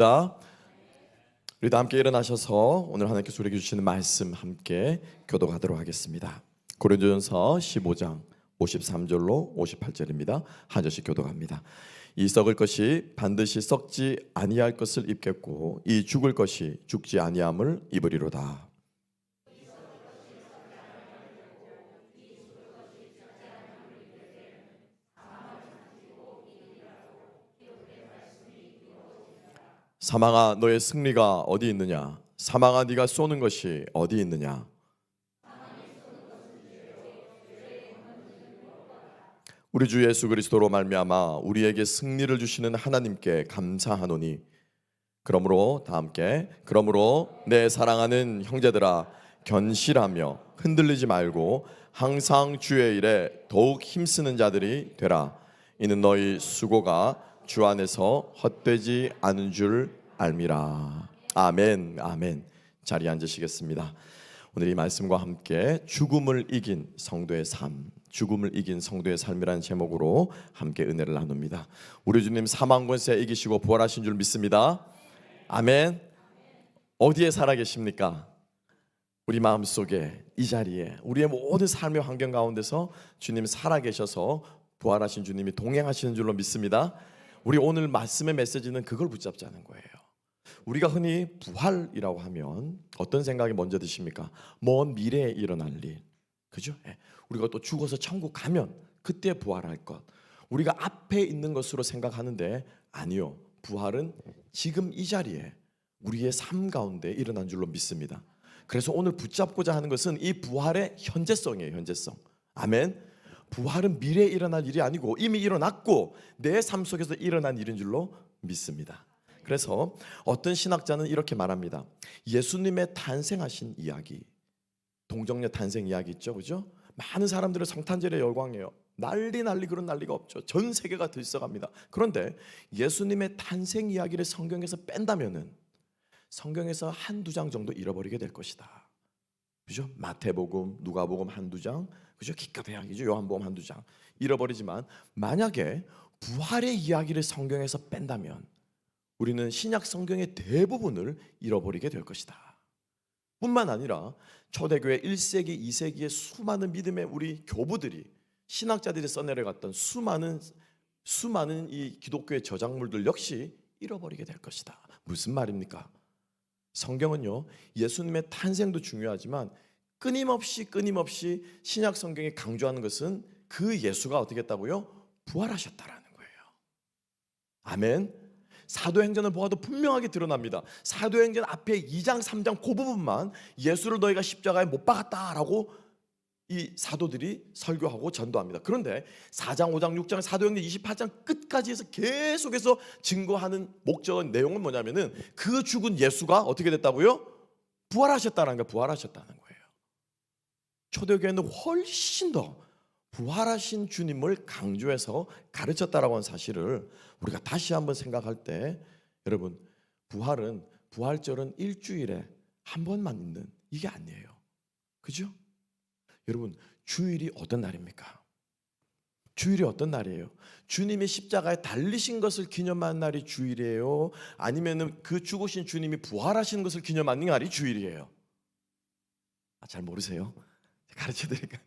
자, 우리 다 함께 일어나셔서 오늘 하나님께서 우리에게 주시는 말씀 함께 교독하도록 하겠습니다. 고린도전서 15장 53절로 58절입니다. 한 절씩 교독합니다. 이 썩을 것이 반드시 썩지 아니할 것을 입겠고 이 죽을 것이 죽지 아니함을 입으리로다. 사망아 너의 승리가 어디 있느냐? 사망아 네가 쏘는 것이 어디 있느냐? 우리 주 예수 그리스도로 말미암아 우리에게 승리를 주시는 하나님께 감사하노니 그러므로 다 함께 내 사랑하는 형제들아 견실하며 흔들리지 말고 항상 주의 일에 더욱 힘쓰는 자들이 되라. 이는 너희 수고가 주 안에서 헛되지 않은 줄 알미라. 아멘. 아멘. 자리에 앉으시겠습니다. 오늘 이 말씀과 함께 죽음을 이긴 성도의 삶, 죽음을 이긴 성도의 삶이라는 제목으로 함께 은혜를 나눕니다. 우리 주님 사망 권세 이기시고 부활하신 줄 믿습니다. 아멘. 어디에 살아 계십니까? 우리 마음속에 이 자리에 우리의 모든 삶의 환경 가운데서 주님 살아 계셔서 부활하신 주님이 동행하시는 줄로 믿습니다. 우리 오늘 말씀의 메시지는 그걸 붙잡자는 거예요. 우리가 흔히 부활이라고 하면 어떤 생각이 먼저 드십니까? 먼 미래에 일어날 일, 그죠? 우리가 또 죽어서 천국 가면 그때 부활할 것, 우리가 앞에 있는 것으로 생각하는데 아니요, 부활은 지금 이 자리에 우리의 삶 가운데 일어난 줄로 믿습니다. 그래서 오늘 붙잡고자 하는 것은 이 부활의 현재성이에요. 현재성. 아멘. 부활은 미래에 일어날 일이 아니고 이미 일어났고 내 삶 속에서 일어난 일인 줄로 믿습니다. 그래서 어떤 신학자는 이렇게 말합니다. 예수님의 탄생하신 이야기, 동정녀 탄생 이야기 있죠, 그죠? 많은 사람들은 성탄절에 열광해요. 난리 그런 난리가 없죠. 전 세계가 들썩합니다. 그런데 예수님의 탄생 이야기를 성경에서 뺀다면은 성경에서 한두 장 정도 잃어버리게 될 것이다. 그죠? 마태복음, 누가복음 한두 장, 그죠? 기껏 해야기죠. 요한복음 한두 장 잃어버리지만 만약에 부활의 이야기를 성경에서 뺀다면 우리는 신약 성경의 대부분을 잃어버리게 될 것이다. 뿐만 아니라 초대교회 1세기, 2세기의 수많은 믿음의 우리 교부들이 신학자들이 써내려갔던 수많은 이 기독교의 저작물들 역시 잃어버리게 될 것이다. 무슨 말입니까? 성경은요, 예수님의 탄생도 중요하지만 끊임없이 신약 성경이 강조하는 것은 그 예수가 어떻게 했다고요? 부활하셨다라는 거예요. 아멘. 사도행전을 보아도 분명하게 드러납니다. 사도행전 앞에 2장 3장 그 부분만 예수를 너희가 십자가에 못 박았다라고 이 사도들이 설교하고 전도합니다. 그런데 4장 5장 6장 사도행전 28장 끝까지 해서 계속해서 증거하는 목적은 내용은 뭐냐면은 그 죽은 예수가 어떻게 됐다고요? 부활하셨다는 거예요. 부활하셨다는 거예요. 초대교회는 훨씬 더 부활하신 주님을 강조해서 가르쳤다라고 하는 사실을 우리가 다시 한번 생각할 때 여러분, 부활절은 일주일에 한 번만 있는 이게 아니에요. 그죠? 여러분, 주일이 어떤 날입니까? 주일이 어떤 날이에요? 주님이 십자가에 달리신 것을 기념하는 날이 주일이에요? 아니면은 그 죽으신 주님이 부활하신 것을 기념하는 날이 주일이에요? 잘 모르세요? 가르쳐 드릴까요?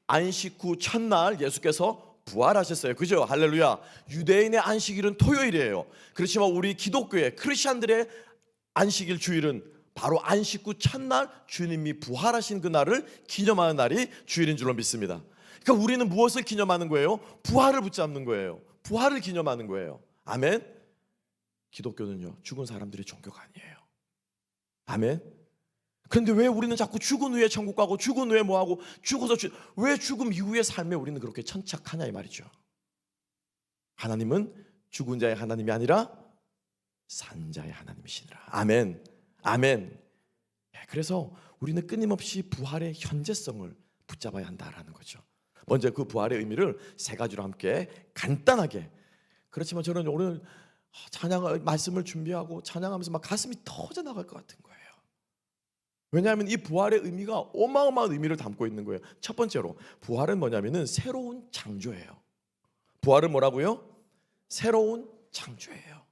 안식 후 첫날 예수께서 부활하셨어요. 그죠? 할렐루야. 유대인의 안식일은 토요일이에요. 그렇지만 우리 기독교의 크리스천들의 안식일 주일은 바로 안식 후 첫날 주님이 부활하신 그 날을 기념하는 날이 주일인 줄로 믿습니다. 그러니까 우리는 무엇을 기념하는 거예요? 부활을 붙잡는 거예요. 부활을 기념하는 거예요. 아멘. 기독교는요, 죽은 사람들의 종교가 아니에요. 아멘. 그런데 왜 우리는 자꾸 죽은 후에 천국 가고 죽은 후에 뭐하고 왜 죽음 이후의 삶에 우리는 그렇게 천착하냐 이 말이죠. 하나님은 죽은 자의 하나님이 아니라 산 자의 하나님이시니라. 아멘. 아멘. 그래서 우리는 끊임없이 부활의 현재성을 붙잡아야 한다라는 거죠. 먼저 그 부활의 의미를 세 가지로 함께 간단하게, 그렇지만 저는 오늘 찬양 말씀을 준비하고 찬양하면서 막 가슴이 터져 나갈 것 같은 거예요. 왜냐하면 이 부활의 의미가 어마어마한 의미를 담고 있는 거예요. 첫 번째로 부활은 뭐냐면은 새로운 창조예요. 부활은 뭐라고요? 새로운 창조예요.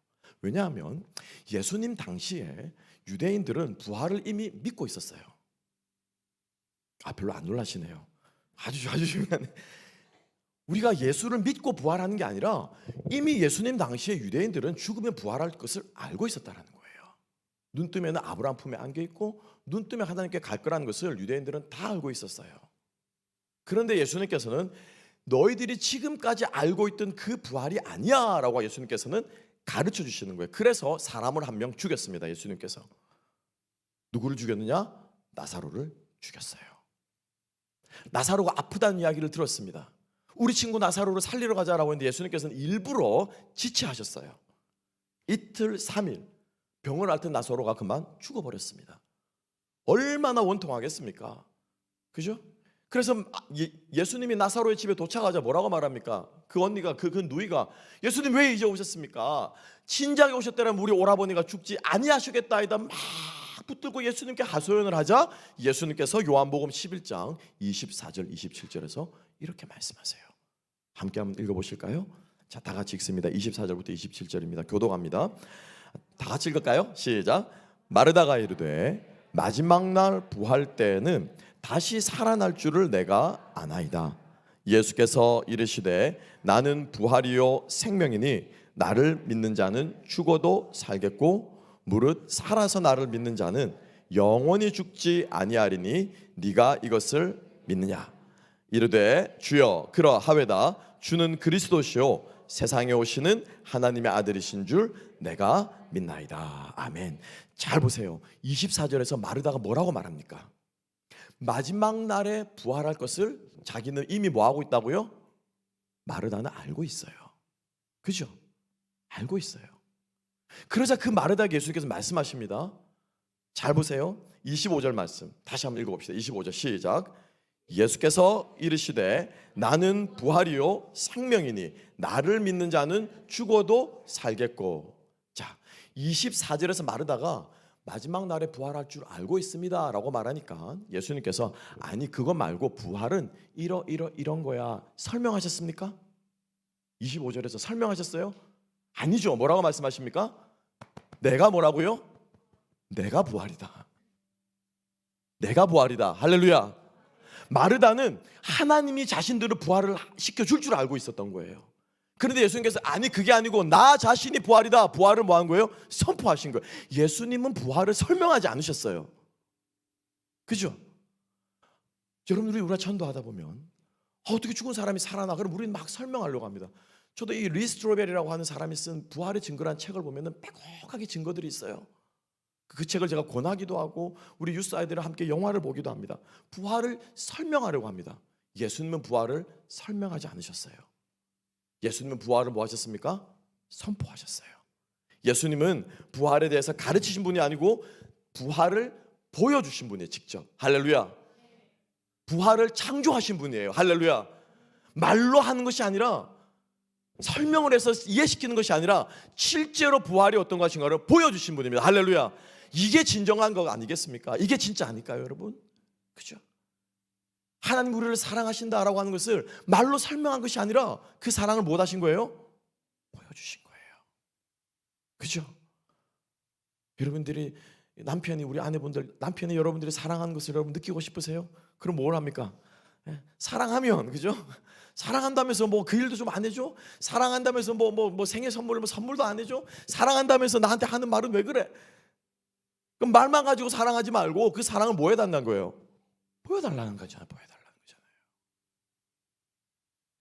왜냐하면 예수님 당시에 유대인들은 부활을 이미 믿고 있었어요. 별로 안 놀라시네요. 아주 중요한, 우리가 예수를 믿고 부활하는 게 아니라 이미 예수님 당시에 유대인들은 죽으면 부활할 것을 알고 있었다는 거예요. 눈 뜨면 아브라함 품에 안겨 있고 눈 뜨면 하나님께 갈 거라는 것을 유대인들은 다 알고 있었어요. 그런데 예수님께서는 너희들이 지금까지 알고 있던 그 부활이 아니야 라고 예수님께서는 가르쳐 주시는 거예요. 그래서 사람을 한 명 죽였습니다. 예수님께서 누구를 죽였느냐? 나사로를 죽였어요. 나사로가 아프다는 이야기를 들었습니다. 우리 친구 나사로를 살리러 가자라고 했는데 예수님께서는 일부러 지체하셨어요. 이틀 3일 병을 앓던 나사로가 그만 죽어버렸습니다. 얼마나 원통하겠습니까? 그죠? 그래서 예수님이 나사로의 집에 도착하자 뭐라고 말합니까? 그 언니가 그 누이가 예수님 왜 이제 오셨습니까? 진작에 오셨다면 우리 오라버니가 죽지 아니하시겠다이다 막 붙들고 예수님께 하소연을 하자 예수님께서 요한복음 11장 24절 27절에서 이렇게 말씀하세요. 함께 한번 읽어보실까요? 자, 다 같이 읽습니다. 24절부터 27절입니다. 교독합니다. 다 같이 읽을까요? 시작. 마르다가 이르되 마지막 날 부활 때에는 다시 살아날 줄을 내가 아나이다. 예수께서 이르시되 나는 부활이요 생명이니 나를 믿는 자는 죽어도 살겠고 무릇 살아서 나를 믿는 자는 영원히 죽지 아니하리니 네가 이것을 믿느냐. 이르되 주여 그러하외다. 주는 그리스도시요 세상에 오시는 하나님의 아들이신 줄 내가 믿나이다. 아멘. 잘 보세요. 24절에서 마르다가 뭐라고 말합니까? 마지막 날에 부활할 것을 자기는 이미 뭐하고 있다고요? 마르다는 알고 있어요. 그죠? 알고 있어요. 그러자 그 마르다에게 예수님께서 말씀하십니다. 잘 보세요. 25절 말씀 다시 한번 읽어봅시다. 25절 시작. 예수께서 이르시되 나는 부활이요 생명이니 나를 믿는 자는 죽어도 살겠고. 자, 24절에서 마르다가 마지막 날에 부활할 줄 알고 있습니다 라고 말하니까 예수님께서 아니 그거 말고 부활은 이런 거야 설명하셨습니까? 25절에서 설명하셨어요? 아니죠. 뭐라고 말씀하십니까? 내가 뭐라고요? 내가 부활이다. 내가 부활이다. 할렐루야. 마르다는 하나님이 자신들을 부활을 시켜줄 줄 알고 있었던 거예요. 그런데 예수님께서 아니 그게 아니고 나 자신이 부활이다. 부활을 뭐 한 거예요? 선포하신 거예요. 예수님은 부활을 설명하지 않으셨어요. 그죠? 여러분들이 우리가 전도하다 보면 어떻게 죽은 사람이 살아나? 그럼 우리는 막 설명하려고 합니다. 저도 이 리 스트로벨이라고 하는 사람이 쓴 부활의 증거라는 책을 보면 빼곡하게 증거들이 있어요. 그 책을 제가 권하기도 하고 우리 유스 아이들과 함께 영화를 보기도 합니다. 부활을 설명하려고 합니다. 예수님은 부활을 설명하지 않으셨어요. 예수님은 부활을 뭐 하셨습니까? 선포하셨어요. 예수님은 부활에 대해서 가르치신 분이 아니고 부활을 보여주신 분이에요. 직접. 할렐루야. 부활을 창조하신 분이에요. 할렐루야. 말로 하는 것이 아니라 설명을 해서 이해시키는 것이 아니라 실제로 부활이 어떤 것인가를 보여주신 분입니다. 할렐루야. 이게 진정한 거 아니겠습니까? 이게 진짜 아닐까요, 여러분? 그죠? 하나님 우리를 사랑하신다라고 하는 것을 말로 설명한 것이 아니라 그 사랑을 못 하신 거예요? 보여주신 거예요. 그죠? 여러분들이 남편이 우리 아내분들 남편이 여러분들이 사랑하는 것을 여러분 느끼고 싶으세요? 그럼 뭘 합니까? 사랑하면 그죠? 사랑한다면서 뭐 그 일도 좀 안 해줘? 사랑한다면서 뭐 생일 선물 뭐 선물도 안 해줘? 사랑한다면서 나한테 하는 말은 왜 그래? 그럼 말만 가지고 사랑하지 말고 그 사랑을 뭐 해달라는 거예요? 보여달라는 거잖아요. 보여달라는 거잖아요.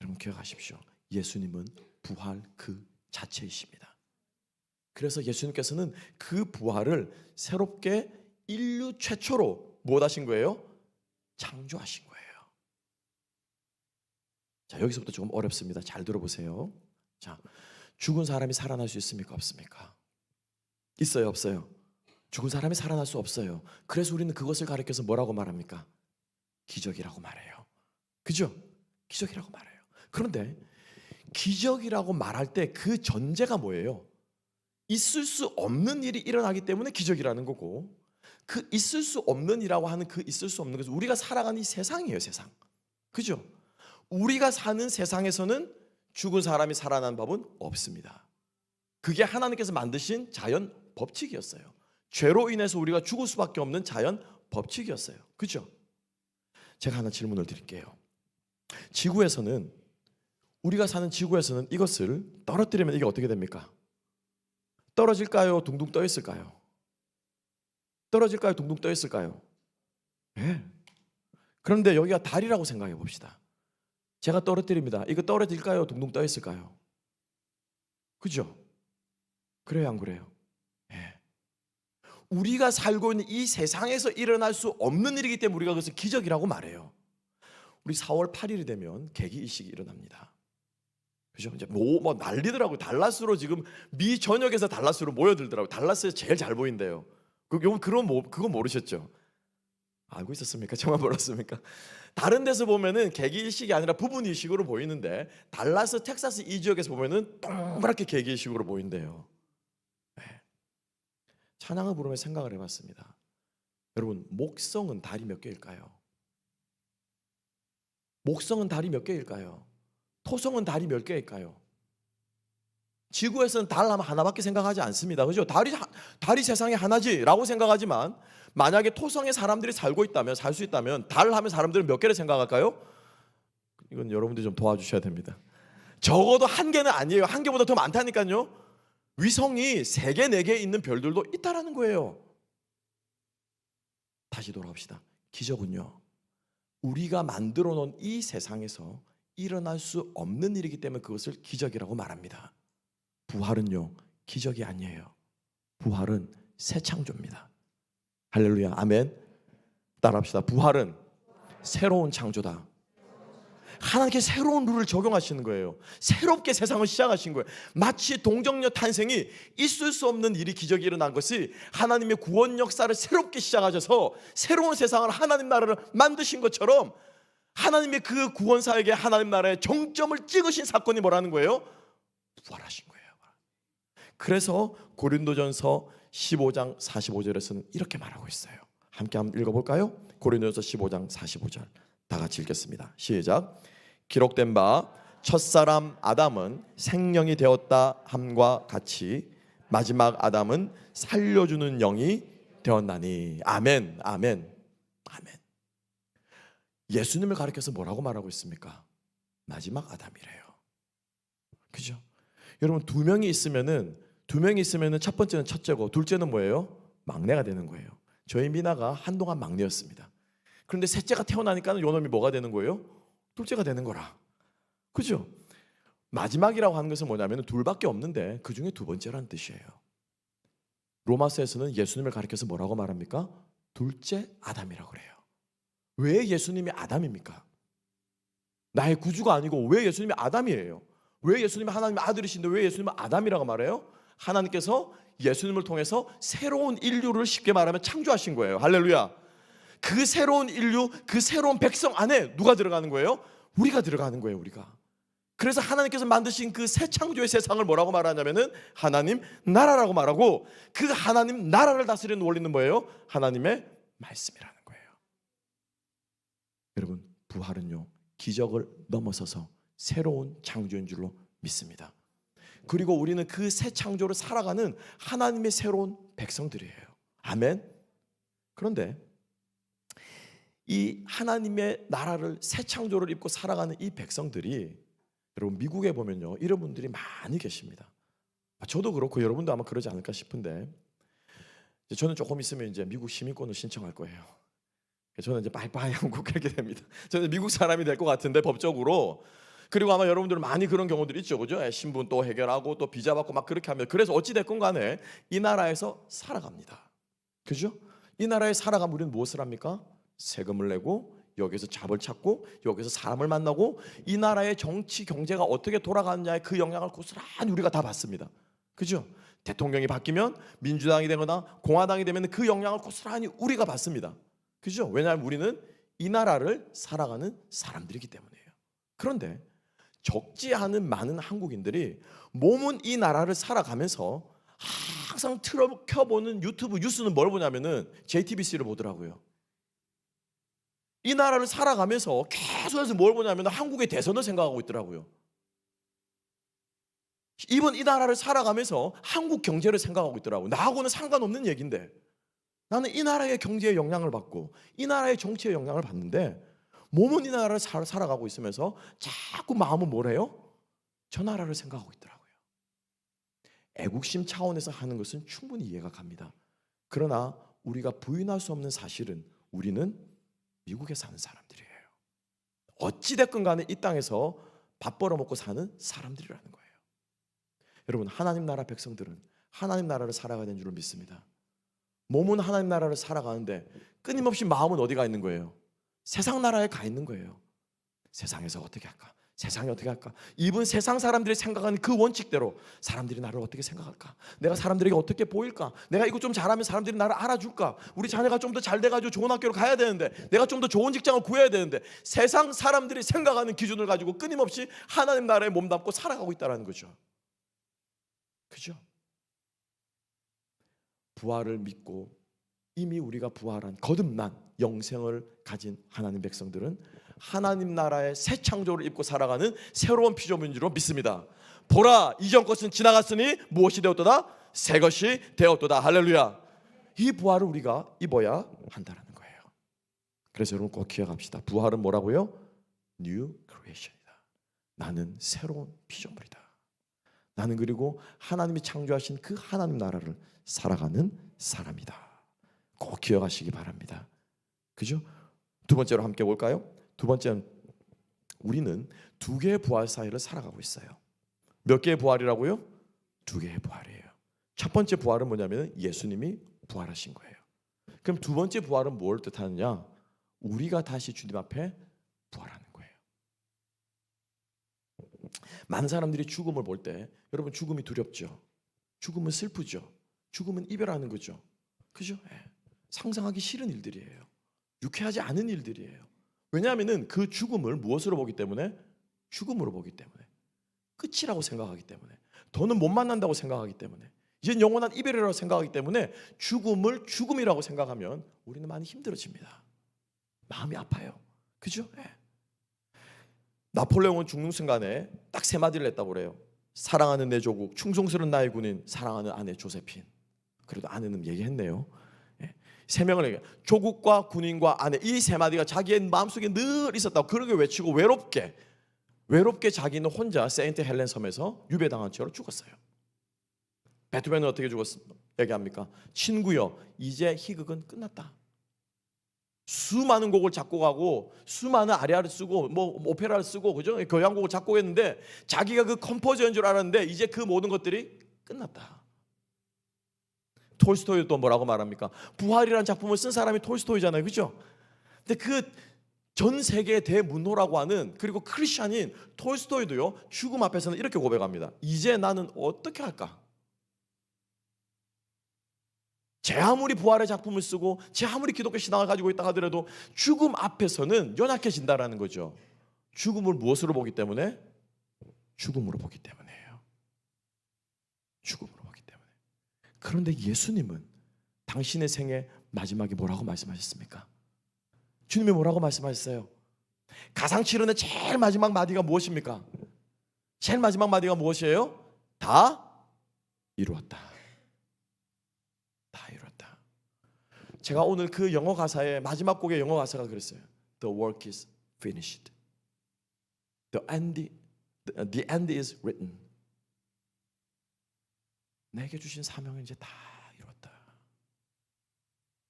여러분 기억하십시오. 예수님은 부활 그 자체이십니다. 그래서 예수님께서는 그 부활을 새롭게 인류 최초로 뭐 하신 거예요? 창조하신 거예요. 자, 여기서부터 조금 어렵습니다. 잘 들어보세요. 자, 죽은 사람이 살아날 수 있습니까? 없습니까? 있어요? 없어요? 죽은 사람이 살아날 수 없어요. 그래서 우리는 그것을 가리켜서 뭐라고 말합니까? 기적이라고 말해요. 그죠? 기적이라고 말해요. 그런데 기적이라고 말할 때 그 전제가 뭐예요? 있을 수 없는 일이 일어나기 때문에 기적이라는 거고, 그 있을 수 없는 이라고 하는 그 있을 수 없는 것은 우리가 살아가는 이 세상이에요. 세상. 그죠? 우리가 사는 세상에서는 죽은 사람이 살아난 법은 없습니다. 그게 하나님께서 만드신 자연 법칙이었어요. 죄로 인해서 우리가 죽을 수밖에 없는 자연 법칙이었어요. 그죠? 제가 하나 질문을 드릴게요. 지구에서는, 우리가 사는 지구에서는 이것을 떨어뜨리면 이게 어떻게 됩니까? 떨어질까요? 둥둥 떠 있을까요? 떨어질까요? 둥둥 떠 있을까요? 네. 그런데 여기가 달이라고 생각해 봅시다. 제가 떨어뜨립니다. 이거 떨어질까요? 둥둥 떠 있을까요? 그죠? 그래요, 안 그래요? 네. 우리가 살고 있는 이 세상에서 일어날 수 없는 일이기 때문에 우리가 그것을 기적이라고 말해요. 우리 4월 8일이 되면 개기이식이 일어납니다. 그죠? 이제 뭐 난리더라고요. 달라스로 지금 미 전역에서 달라스로 모여들더라고요. 달라스에서 제일 잘 보인대요. 그거 모르셨죠? 알고 있었습니까? 저만 몰랐습니까? 다른 데서 보면은 개기이식이 아니라 부분이식으로 보이는데 달라스, 텍사스 이 지역에서 보면은 동그랗게 개기이식으로 보인대요. 네. 찬양을 부르며 생각을 해봤습니다. 여러분, 목성은 달이 몇 개일까요? 목성은 달이 몇 개일까요? 토성은 달이 몇 개일까요? 지구에서는 달 하나밖에 생각하지 않습니다. 그죠? 달이 세상에 하나지라고 생각하지만 만약에 토성에 사람들이 살고 있다면, 살 수 있다면 달 하면 사람들은 몇 개를 생각할까요? 이건 여러분들이 좀 도와주셔야 됩니다. 적어도 한 개는 아니에요. 한 개보다 더 많다니까요. 위성이 3개, 4개 있는 별들도 있다라는 거예요. 다시 돌아옵시다. 기적은요, 우리가 만들어 놓은 이 세상에서 일어날 수 없는 일이기 때문에 그것을 기적이라고 말합니다. 부활은요, 기적이 아니에요. 부활은 새 창조입니다. 할렐루야, 아멘. 따라합시다. 부활은 새로운 창조다. 하나님께 새로운 룰을 적용하시는 거예요. 새롭게 세상을 시작하신 거예요. 마치 동정녀 탄생이 있을 수 없는 일이, 기적이 일어난 것이 하나님의 구원 역사를 새롭게 시작하셔서 새로운 세상을, 하나님 나라를 만드신 것처럼 하나님의 그 구원사에게 하나님 나라의 정점을 찍으신 사건이 뭐라는 거예요? 부활하신 거예요. 그래서 고린도전서 15장 45절에서는 이렇게 말하고 있어요. 함께 한번 읽어볼까요? 고린도전서 15장 45절 다 같이 읽겠습니다. 시작. 기록된 바 첫사람 아담은 생령이 되었다 함과 같이 마지막 아담은 살려주는 영이 되었나니. 아멘, 아멘, 아멘. 예수님을 가리켜서 뭐라고 말하고 있습니까? 마지막 아담이래요. 그죠? 여러분, 두 명이 있으면은 첫 번째는 첫째고 둘째는 뭐예요? 막내가 되는 거예요. 저희 미나가 한동안 막내였습니다. 그런데 셋째가 태어나니까 요놈이 뭐가 되는 거예요? 둘째가 되는 거라. 그죠? 마지막이라고 하는 것은 뭐냐면 둘밖에 없는데 그 중에 두 번째라는 뜻이에요. 로마서에서는 예수님을 가리켜서 뭐라고 말합니까? 둘째 아담이라고 그래요. 왜 예수님이 아담입니까? 나의 구주가 아니고 왜 예수님이 아담이에요? 왜 예수님이 하나님의 아들이신데 왜 예수님은 아담이라고 말해요? 하나님께서 예수님을 통해서 새로운 인류를 쉽게 말하면 창조하신 거예요. 할렐루야. 그 새로운 인류, 그 새로운 백성 안에 누가 들어가는 거예요? 우리가 들어가는 거예요. 우리가. 그래서 하나님께서 만드신 그 새 창조의 세상을 뭐라고 말하냐면은 하나님 나라라고 말하고, 그 하나님 나라를 다스리는 원리는 뭐예요? 하나님의 말씀이라는 거예요. 여러분, 부활은요, 기적을 넘어서서 새로운 창조인 줄로 믿습니다. 그리고 우리는 그 새 창조를 살아가는 하나님의 새로운 백성들이에요. 아멘. 그런데 이 하나님의 나라를, 새 창조를 입고 살아가는 이 백성들이, 여러분 미국에 보면요, 이런 분들이 많이 계십니다. 저도 그렇고 여러분도 아마 그러지 않을까 싶은데, 저는 조금 있으면 이제 미국 시민권을 신청할 거예요. 저는 이제 빠이빠이 한국 하게 됩니다. 저는 미국 사람이 될 것 같은데, 법적으로. 그리고 아마 여러분들은 많이 그런 경우들이 있죠, 그죠? 신분 또 해결하고 또 비자 받고 막 그렇게 하면, 그래서 어찌 됐건 간에 이 나라에서 살아갑니다. 그죠? 이 나라에 살아가면 우리는 무엇을 합니까? 세금을 내고, 여기서 잡을 찾고, 여기서 사람을 만나고, 이 나라의 정치 경제가 어떻게 돌아가느냐에 그 영향을 고스란히 우리가 다 받습니다. 그죠? 대통령이 바뀌면, 민주당이 되거나 공화당이 되면 그 영향을 고스란히 우리가 받습니다. 그죠? 왜냐하면 우리는 이 나라를 살아가는 사람들이기 때문이에요. 그런데 적지 않은 많은 한국인들이 몸은 이 나라를 살아가면서 항상 켜보는 유튜브 뉴스는 뭘 보냐면은 JTBC를 보더라고요. 이 나라를 살아가면서 계속해서 뭘 보냐면 한국의 대선을 생각하고 있더라고요. 이번 이 나라를 살아가면서 한국 경제를 생각하고 있더라고. 나하고는 상관없는 얘기인데 나는 이 나라의 경제에 영향을 받고 이 나라의 정치에 영향을 받는데 몸은 이 나라를 살아가고 있으면서 자꾸 마음은 뭐래요? 저 나라를 생각하고 있더라고요. 애국심 차원에서 하는 것은 충분히 이해가 갑니다. 그러나 우리가 부인할 수 없는 사실은 우리는 미국에 사는 사람들이에요. 어찌됐건 간에 이 땅에서 밥 벌어먹고 사는 사람들이라는 거예요. 여러분, 하나님 나라 백성들은 하나님 나라를 살아가야 되는 줄 믿습니다. 몸은 하나님 나라를 살아가는데 끊임없이 마음은 어디 가 있는 거예요? 세상 나라에 가 있는 거예요. 세상에서 어떻게 할까? 세상이 어떻게 할까? 이번 세상 사람들이 생각하는 그 원칙대로 사람들이 나를 어떻게 생각할까? 내가 사람들에게 어떻게 보일까? 내가 이거 좀 잘하면 사람들이 나를 알아줄까? 우리 자녀가 좀 더 잘 돼가지고 좋은 학교로 가야 되는데, 내가 좀 더 좋은 직장을 구해야 되는데, 세상 사람들이 생각하는 기준을 가지고 끊임없이 하나님 나라에 몸담고 살아가고 있다는 거죠. 그죠? 부활을 믿고 이미 우리가 부활한 거듭난 영생을 가진 하나님 백성들은 하나님 나라의 새 창조를 입고 살아가는 새로운 피조물인 줄 믿습니다. 보라, 이전 것은 지나갔으니 무엇이 되었도다? 새 것이 되었도다. 할렐루야. 이 부활을 우리가 입어야 한다는 거예요. 그래서 여러분 꼭 기억합시다. 부활은 뭐라고요? New creation이다. 나는 새로운 피조물이다. 나는 그리고 하나님이 창조하신 그 하나님 나라를 살아가는 사람이다. 꼭 기억하시기 바랍니다. 그죠? 두 번째로 함께 볼까요? 두 번째는 우리는 두 개의 부활 사이를 살아가고 있어요. 몇 개의 부활이라고요? 두 개의 부활이에요. 첫 번째 부활은 뭐냐면 예수님이 부활하신 거예요. 그럼 두 번째 부활은 뭘 뜻하느냐? 우리가 다시 주님 앞에 부활하는 거예요. 많은 사람들이 죽음을 볼 때, 여러분, 죽음이 두렵죠. 죽음은 슬프죠. 죽음은 이별하는 거죠. 그죠? 상상하기 싫은 일들이에요. 유쾌하지 않은 일들이에요. 왜냐하면 그 죽음을 무엇으로 보기 때문에? 죽음으로 보기 때문에. 끝이라고 생각하기 때문에. 더는 못 만난다고 생각하기 때문에. 이젠 영원한 이별이라고 생각하기 때문에 죽음을 죽음이라고 생각하면 우리는 많이 힘들어집니다. 마음이 아파요. 그죠? 나폴레옹은 죽는 순간에 딱 세 마디를 했다고 그래요. 사랑하는 내 조국, 충성스러운 나의 군인, 사랑하는 아내 조세핀. 그래도 아내는 얘기했네요. 세 명을 얘기해요. 조국과 군인과 아내, 이 세 마디가 자기의 마음속에 늘 있었다고 그렇게 외치고 외롭게 자기는 혼자 세인트 헬렌 섬에서 유배당한 채로 죽었어요. 베토벤은 어떻게 죽었습니까? 얘기합니까? 친구여, 이제 희극은 끝났다. 수많은 곡을 작곡하고 수많은 아리아를 쓰고 뭐 오페라를 쓰고, 그죠? 교향곡을 작곡했는데 자기가 그 컴포저인 줄 알았는데 이제 그 모든 것들이 끝났다. 톨스토이도 또 뭐라고 말합니까? 부활이라는 작품을 쓴 사람이 톨스토이잖아요. 그죠? 근데 그 전 세계의 대문호라고 하는, 그리고 크리스찬인 톨스토이도요, 죽음 앞에서는 이렇게 고백합니다. 이제 나는 어떻게 할까? 제 아무리 부활의 작품을 쓰고 제 아무리 기독교 신앙을 가지고 있다 하더라도 죽음 앞에서는 연약해진다라는 거죠. 죽음을 무엇으로 보기 때문에? 죽음으로 보기 때문이에요. 죽음으로 보기 때문에. 그런데 예수님은 당신의 생애 마지막에 뭐라고 말씀하셨습니까? 주님이 뭐라고 말씀하셨어요? 가상칠언의 제일 마지막 마디가 무엇입니까? 제일 마지막 마디가 무엇이에요? 다 이루었다. 다 이루었다. 제가 오늘 그 영어 가사의 마지막 곡의 영어 가사가 그랬어요. The work is finished. The end is written. 내게 주신 사명은 이제 다 이루었다.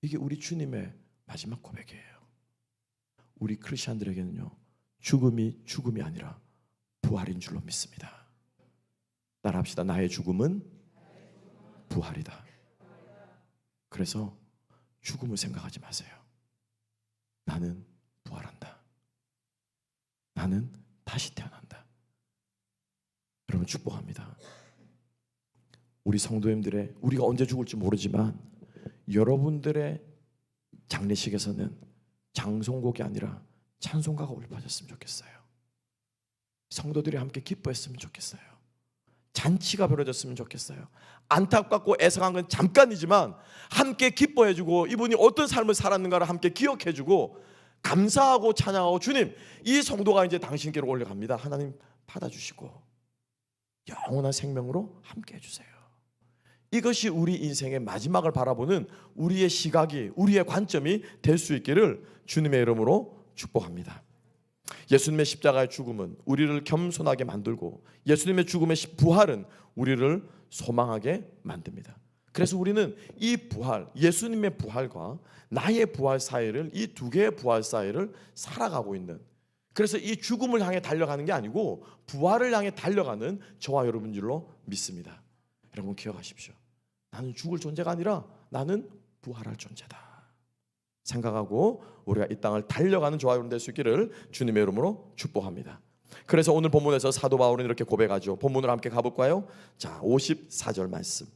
이게 우리 주님의 마지막 고백이에요. 우리 크리스천들에게는요, 죽음이 아니라 부활인 줄로 믿습니다. 따라합시다. 나의 죽음은 부활이다. 그래서 죽음을 생각하지 마세요. 나는 부활한다. 나는 다시 태어난다. 여러분 축복합니다. 우리 성도님들의, 우리가 언제 죽을지 모르지만 여러분들의 장례식에서는 장송곡이 아니라 찬송가가 올려졌으면 좋겠어요. 성도들이 함께 기뻐했으면 좋겠어요. 잔치가 벌어졌으면 좋겠어요. 안타깝고 애석한 건 잠깐이지만 함께 기뻐해주고 이분이 어떤 삶을 살았는가를 함께 기억해주고 감사하고 찬양하고, 주님, 이 성도가 이제 당신께로 올라갑니다. 하나님 받아주시고 영원한 생명으로 함께 해주세요. 이것이 우리 인생의 마지막을 바라보는 우리의 시각이, 우리의 관점이 될 수 있기를 주님의 이름으로 축복합니다. 예수님의 십자가의 죽음은 우리를 겸손하게 만들고 예수님의 죽음의 부활은 우리를 소망하게 만듭니다. 그래서 우리는 이 부활, 예수님의 부활과 나의 부활 사이를, 이 두 개의 부활 사이를 살아가고 있는, 그래서 이 죽음을 향해 달려가는 게 아니고 부활을 향해 달려가는 저와 여러분 줄로 믿습니다. 여러분 기억하십시오. 나는 죽을 존재가 아니라 나는 부활할 존재다 생각하고 우리가 이 땅을 달려가는 저와 여러분 될 수 있기를 주님의 이름으로 축복합니다. 그래서 오늘 본문에서 사도 바울은 이렇게 고백하죠. 본문으로 함께 가볼까요? 자, 54절 말씀.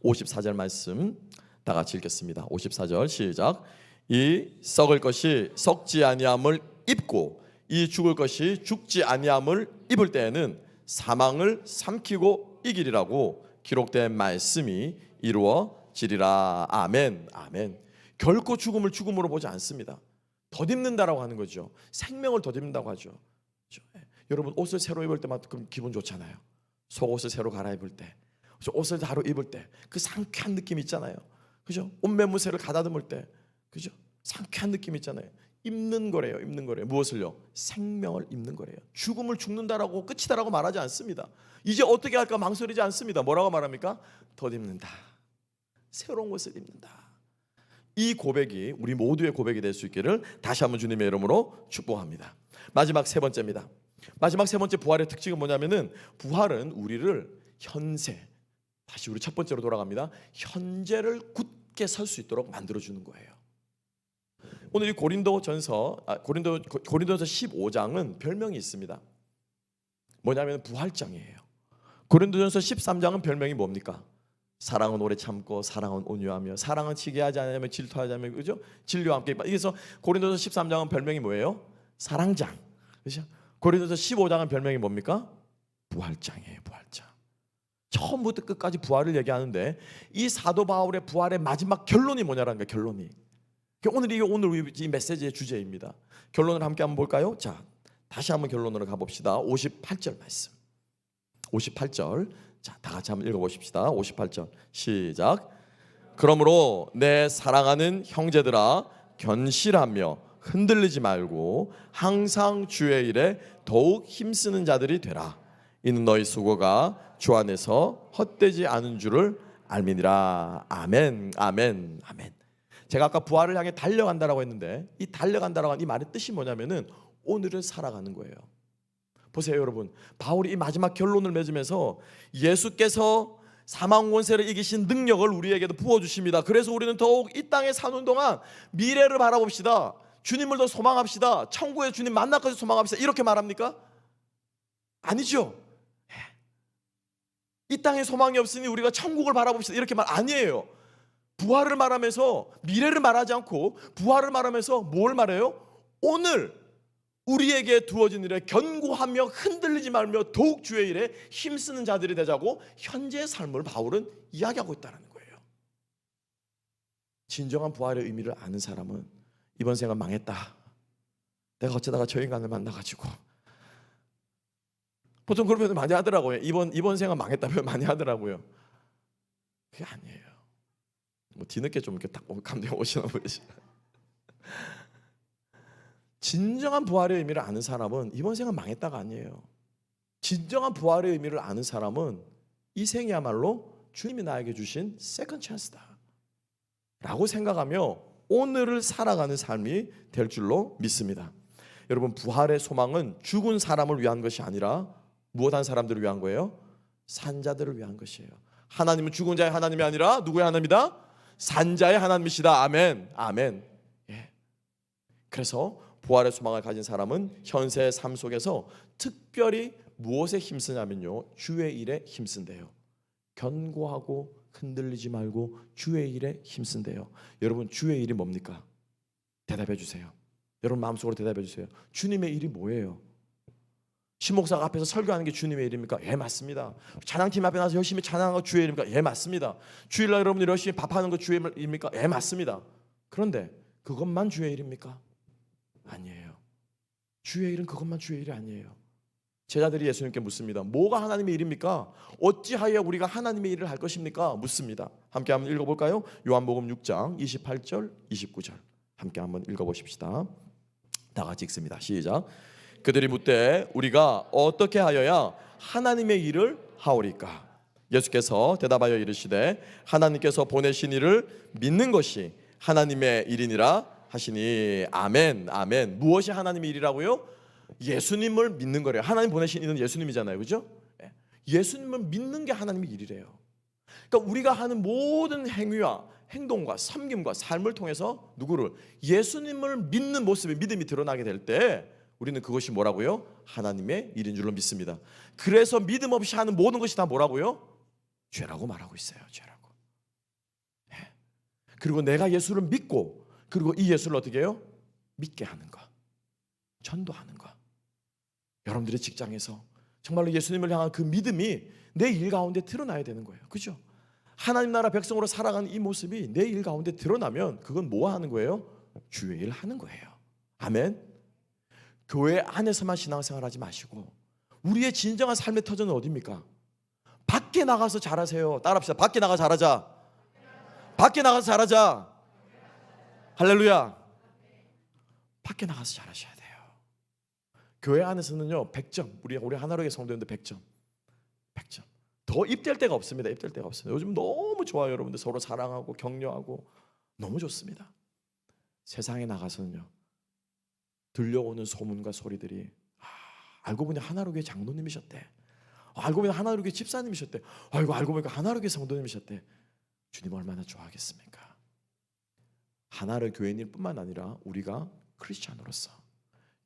54절 말씀 다 같이 읽겠습니다. 54절 시작. 이 썩을 것이 썩지 아니함을 입고 이 죽을 것이 죽지 아니함을 입을 때에는 사망을 삼키고 이기리라고 기록된 말씀이 이루어지리라. 아멘. 아멘. 결코 죽음을 죽음으로 보지 않습니다. 덧입는다라고 하는 거죠. 생명을 덧입는다고 하죠. 여러분 옷을 새로 입을 때만큼 기분 좋잖아요. 속옷을 새로 갈아입을 때, 옷을 새로 입을 때 그 상쾌한 느낌 있잖아요. 그죠? 옷매무새를 가다듬을 때, 그죠? 상쾌한 느낌 있잖아요. 입는 거래요. 입는 거래요. 무엇을요? 생명을 입는 거래요. 죽음을 죽는다라고 끝이다라고 말하지 않습니다. 이제 어떻게 할까 망설이지 않습니다. 뭐라고 말합니까? 덧입는다. 새로운 것을 입는다. 이 고백이 우리 모두의 고백이 될 수 있기를 다시 한번 주님의 이름으로 축복합니다. 마지막 세 번째입니다. 마지막 세 번째 부활의 특징은 뭐냐면은 부활은 우리를 현세, 다시 우리 첫 번째로 돌아갑니다. 현재를 굳게 설 수 있도록 만들어주는 거예요. 오늘 이 고린도전서 15장은 별명이 있습니다. 뭐냐면 부활장이에요. 고린도전서 13장은 별명이 뭡니까? 사랑은 오래 참고 사랑은 온유하며 사랑은 치게하지 않으며 질투하지 않으며, 그죠? 진리와 함께. 그래서 고린도서 13장은 별명이 뭐예요? 사랑장. 그렇죠? 고린도서 15장은 별명이 뭡니까? 부활장이에요. 부활장. 처음부터 끝까지 부활을 얘기하는데 이 사도 바울의 부활의 마지막 결론이 뭐냐라는 거예요. 결론이. 오늘 이 메시지의 주제입니다. 결론을 함께 한번 볼까요? 자, 다시 한번 결론으로 가봅시다. 58절 말씀. 58절. 자, 다 같이 한번 읽어보십시다. 58절 시작. 그러므로 내 사랑하는 형제들아 견실하며 흔들리지 말고 항상 주의 일에 더욱 힘쓰는 자들이 되라. 이는 너희 수고가 주 안에서 헛되지 않은 줄을 알미니라. 아멘. 아멘. 아멘. 제가 아까 부활을 향해 달려간다라고 했는데 이 달려간다라고 하는 이 말의 뜻이 뭐냐면은 오늘을 살아가는 거예요. 보세요 여러분, 바울이 이 마지막 결론을 맺으면서 예수께서 사망 권세를 이기신 능력을 우리에게도 부어주십니다. 그래서 우리는 더욱 이 땅에 사는 동안 미래를 바라봅시다. 주님을 더 소망합시다. 천국의 주님 만날 것을 소망합시다. 이렇게 말합니까? 아니죠. 이 땅에 소망이 없으니 우리가 천국을 바라봅시다. 이렇게 말 아니에요. 부활을 말하면서 미래를 말하지 않고 부활을 말하면서 뭘 말해요? 오늘 우리에게 두어진 일에 견고하며 흔들리지 말며 더욱 주의 일에 힘쓰는 자들이 되자고 현재의 삶을 바울은 이야기하고 있다는 거예요. 진정한 부활의 의미를 아는 사람은 이번 생은 망했다. 내가 어쩌다가 저 인간을 만나가지고, 보통 그런 표현 많이 하더라고요. 이번 생은 망했다 표현 많이 하더라고요. 그게 아니에요. 뭐 뒤늦게 좀 이렇게 딱 감동이 오시나 보시. 진정한 부활의 의미를 아는 사람은 이번 생은 망했다가 아니에요. 진정한 부활의 의미를 아는 사람은 이 생이야말로 주님이 나에게 주신 세컨 찬스다 라고 생각하며 오늘을 살아가는 삶이 될 줄로 믿습니다. 여러분, 부활의 소망은 죽은 사람을 위한 것이 아니라 무엇한 사람들을 위한 거예요? 산자들을 위한 것이에요. 하나님은 죽은 자의 하나님이 아니라 누구의 하나님이다? 산자의 하나님이시다. 아멘. 아멘. 예. 그래서 부활의 소망을 가진 사람은 현세의 삶 속에서 특별히 무엇에 힘쓰냐면요, 주의 일에 힘쓴대요. 견고하고 흔들리지 말고 주의 일에 힘쓴대요. 여러분, 주의 일이 뭡니까? 대답해 주세요. 여러분 마음속으로 대답해 주세요. 주님의 일이 뭐예요? 신목사가 앞에서 설교하는 게 주님의 일입니까? 예, 맞습니다. 찬양팀 앞에 나서 열심히 찬양하는 거 주의 일입니까? 예, 맞습니다. 주일날 여러분들이 열심히 밥하는 거 주의 일입니까? 예, 맞습니다. 그런데 그것만 주의 일입니까? 아니에요. 주의 일은 그것만 주의 일이 아니에요. 제자들이 예수님께 묻습니다. 뭐가 하나님의 일입니까? 어찌하여 우리가 하나님의 일을 할 것입니까? 묻습니다. 함께 한번 읽어볼까요? 요한복음 6장 28절 29절 함께 한번 읽어보십시다. 다 같이 읽습니다. 시작. 그들이 묻되 우리가 어떻게 하여야 하나님의 일을 하오리까? 예수께서 대답하여 이르시되 하나님께서 보내신 이를 믿는 것이 하나님의 일이니라 하시니. 아멘. 아멘. 무엇이 하나님의 일이라고요? 예수님을 믿는 거래요. 하나님 보내신 이는 예수님이잖아요, 그죠? 예수님을 믿는 게 하나님의 일이래요. 그러니까 우리가 하는 모든 행위와 행동과 섬김과 삶을 통해서 누구를? 예수님을 믿는 모습의 믿음이 드러나게 될 때 우리는 그것이 뭐라고요? 하나님의 일인 줄로 믿습니다. 그래서 믿음 없이 하는 모든 것이 다 뭐라고요? 죄라고 말하고 있어요. 죄라고. 그리고 내가 예수를 믿고 그리고 이 예수를 어떻게 해요? 믿게 하는 것, 전도하는 것. 여러분들의 직장에서 정말로 예수님을 향한 그 믿음이 내 일 가운데 드러나야 되는 거예요. 그죠? 하나님 나라 백성으로 살아가는 이 모습이 내 일 가운데 드러나면 그건 뭐 하는 거예요? 주의 일 하는 거예요. 아멘. 교회 안에서만 신앙생활하지 마시고 우리의 진정한 삶의 터전은 어디입니까? 밖에 나가서 잘하세요. 따라합시다. 밖에 나가서 잘하자. 밖에 나가서 잘하자. 할렐루야. 밖에 나가서 잘하셔야 돼요. 교회 안에서는요 100점. 우리 하나로의 성도님들 100점. 100점. 더 입될 데가 없습니다. 입될 데가 없습니다. 요즘 너무 좋아요. 여러분들 서로 사랑하고 격려하고 너무 좋습니다. 세상에 나가서는요 들려오는 소문과 소리들이 알고 보니 하나로교회 장로님이셨대. 알고 보니 하나로교회 집사님이셨대. 알고 보니까 하나로교회 성도님이셨대. 주님 얼마나 좋아하겠습니까? 하나로 교회인일 뿐만 아니라 우리가 크리스찬으로서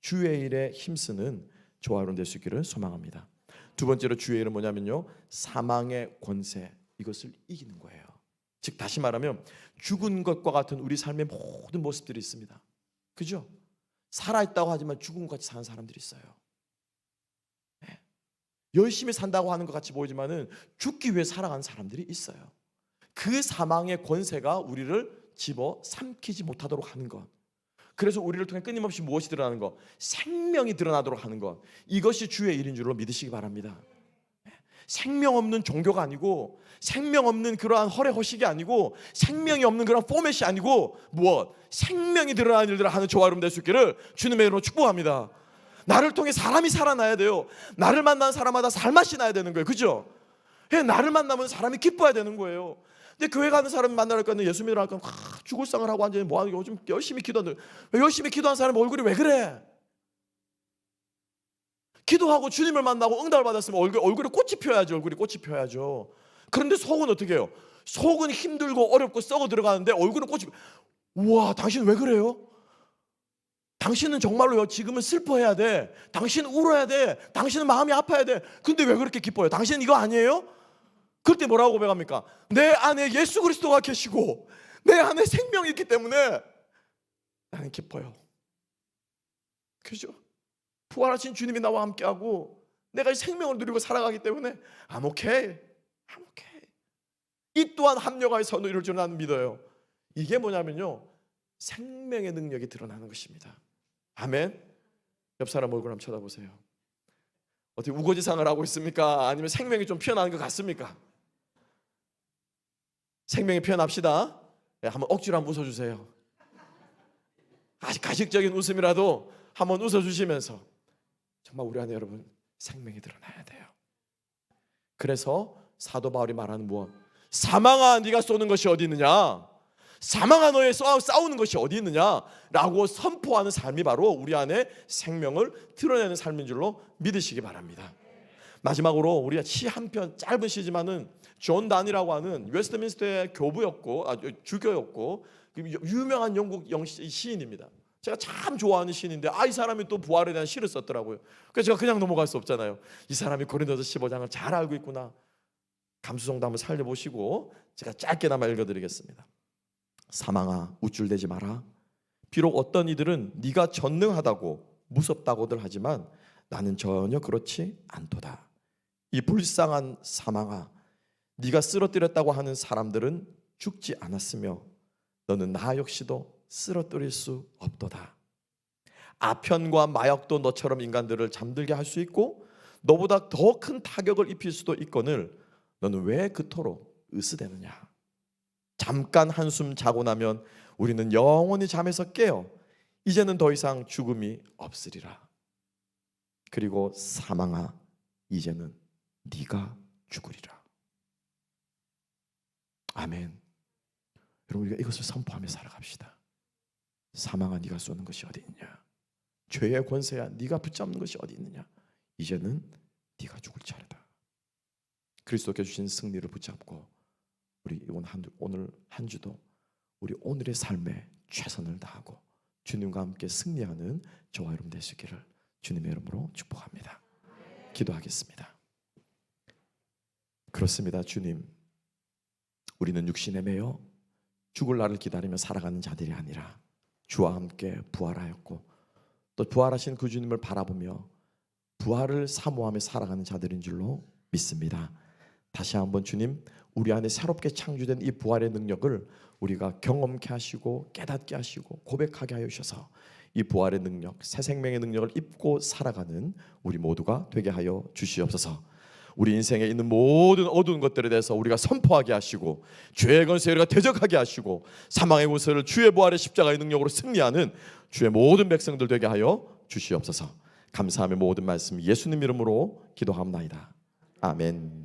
주의 일에 힘쓰는 조화로운 될 수 있기를 소망합니다. 두 번째로 주의 일은 뭐냐면요 사망의 권세, 이것을 이기는 거예요. 즉 다시 말하면 죽은 것과 같은 우리 삶의 모든 모습들이 있습니다. 그죠? 살아있다고 하지만 죽은 것 같이 사는 사람들이 있어요. 네. 열심히 산다고 하는 것 같이 보이지만은 죽기 위해 살아가는 사람들이 있어요. 그 사망의 권세가 우리를 집어 삼키지 못하도록 하는 것, 그래서 우리를 통해 끊임없이 무엇이 드러나는 것? 생명이 드러나도록 하는 것. 이것이 주의 일인 줄로 믿으시기 바랍니다. 생명 없는 종교가 아니고 생명 없는 그러한 허례허식이 아니고 생명이 없는 그런 포맷이 아니고 무엇? 생명이 드러나는 일들을 하는 조화로움 될 수 있기를 주님의 이름으로 축복합니다. 나를 통해 사람이 살아나야 돼요. 나를 만나는 사람마다 살맛이 나야 되는 거예요. 그죠? 나를 만나면 사람이 기뻐야 되는 거예요. 근데 교회 가는 사람 만나러 가는 예수 믿으러 가면 죽을상을 하고 앉아 뭐하는 요즘 열심히 기도하는데 열심히 기도하는 사람 얼굴이 왜 그래? 기도하고 주님을 만나고 응답을 받았으면 얼굴에 꽃이 피어야죠. 얼굴이 꽃이 피어야죠. 그런데 속은 어떻게 해요? 속은 힘들고 어렵고 썩어 들어가는데 얼굴은 꽃이 우와 당신 왜 그래요? 당신은 정말로요 지금은 슬퍼해야 돼. 당신은 울어야 돼. 당신은 마음이 아파야 돼. 근데 왜 그렇게 기뻐요? 당신은 이거 아니에요? 그때 뭐라고 고백합니까? 내 안에 예수 그리스도가 계시고 내 안에 생명이 있기 때문에 나는 기뻐요. 그죠? 부활하신 주님이 나와 함께하고 내가 이 생명을 누리고 살아가기 때문에 I'm okay. I'm okay. 이 또한 합력하여 선을 이룰 줄 나는 믿어요. 이게 뭐냐면요 생명의 능력이 드러나는 것입니다. 아멘. 옆 사람 얼굴 한번 쳐다보세요. 어떻게 우거지상을 하고 있습니까? 아니면 생명이 좀 피어나는 것 같습니까? 생명이 피어납시다. 한번 억지로 한번 웃어주세요. 아주 가식적인 웃음이라도 한번 웃어주시면서 정말 우리 안에 여러분 생명이 드러나야 돼요. 그래서 사도 바울이 말하는 무엇? 사망아 네가 쏘는 것이 어디 있느냐? 사망아 너의 싸우는 것이 어디 있느냐? 라고 선포하는 삶이 바로 우리 안에 생명을 드러내는 삶인 줄로 믿으시기 바랍니다. 마지막으로 우리가 시 한 편 짧은 시지만은 존 단이라고 하는 웨스트민스터의 교부였고 주교였고 유명한 영국 시인입니다. 제가 참 좋아하는 시인인데 이 사람이 또 부활에 대한 시를 썼더라고요. 그래서 제가 그냥 넘어갈 수 없잖아요. 이 사람이 고린도서 15장을 잘 알고 있구나. 감수성도 한번 살려보시고 제가 짧게나마 읽어드리겠습니다. 사망아 우쭐대지 마라. 비록 어떤 이들은 네가 전능하다고 무섭다고들 하지만 나는 전혀 그렇지 않도다. 이 불쌍한 사망아 네가 쓰러뜨렸다고 하는 사람들은 죽지 않았으며 너는 나 역시도 쓰러뜨릴 수 없도다. 아편과 마약도 너처럼 인간들을 잠들게 할 수 있고 너보다 더 큰 타격을 입힐 수도 있거늘 너는 왜 그토록 으스대느냐. 잠깐 한숨 자고 나면 우리는 영원히 잠에서 깨어 이제는 더 이상 죽음이 없으리라. 그리고 사망아 이제는 네가 죽으리라. 아멘. 여러분, 우리가 이것을 선포하며 살아갑시다. 사망아 네가 쏘는 것이 어디 있느냐. 죄의 권세야 네가 붙잡는 것이 어디 있느냐. 이제는 네가 죽을 차례다. 그리스도께 주신 승리를 붙잡고 우리 오늘 한 주도 우리 오늘의 삶에 최선을 다하고 주님과 함께 승리하는 저와 여러분 되시기를 주님의 이름으로 축복합니다. 기도하겠습니다. 그렇습니다. 주님, 우리는 육신에 매여 죽을 날을 기다리며 살아가는 자들이 아니라 주와 함께 부활하였고 또 부활하신 그 주님을 바라보며 부활을 사모하며 살아가는 자들인 줄로 믿습니다. 다시 한번 주님, 우리 안에 새롭게 창조된 이 부활의 능력을 우리가 경험케 하시고 깨닫게 하시고 고백하게 하여 주셔서 이 부활의 능력, 새 생명의 능력을 입고 살아가는 우리 모두가 되게 하여 주시옵소서. 우리 인생에 있는 모든 어두운 것들에 대해서 우리가 선포하게 하시고 죄의 권세를 우리가 대적하게 하시고 사망의 권세를 주의 부활의 십자가의 능력으로 승리하는 주의 모든 백성들 되게 하여 주시옵소서. 감사하며 모든 말씀 예수님 이름으로 기도합나이다. 아멘.